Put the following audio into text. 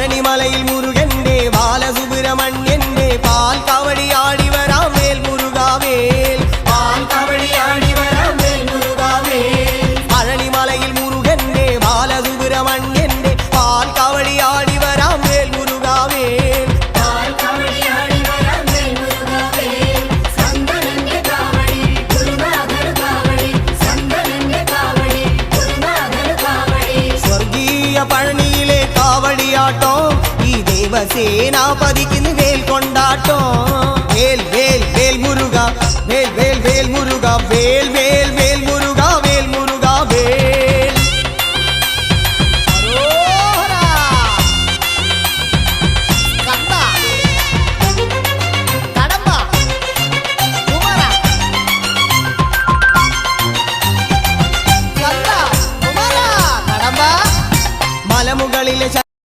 പഴനിമലയിൽ മുരുകന്റെ ബാലസുബ്രഹ്മണ്യന്റെ പാൽ കവടിയാടി വരാം വേൽ മുരുകാവേൽ പാൽ കവടിയാടി വരാം വേൽ മുരുകാവേൽ പഴനിമലയിൽ മുരുകന്റെ ബാലസുബ്രഹ്മണ്യന്റെ പാൽ കവടിയാടി വരാം വേൽ മുരുകാവേൽ പാൽ കവടിയാടി വരാം വേൽ മുരുകാവേൽ സന്തനന്റെ കാവടി ഗുരുനാഥർ കാവടി സന്തനന്റെ കാവടി ഗുരുനാഥർ കാവടി സ്വർഗീയ പഴനിയിലെ കാവടിയാട്ടോ ഈ ദേവസേനാപതിക്ക് വേൽ കൊണ്ടാട്ടോ വേൽ വേൽ വേൽ മുരുക വേൽ വേൽ വേൽ മുരുക വേൽ വേൽ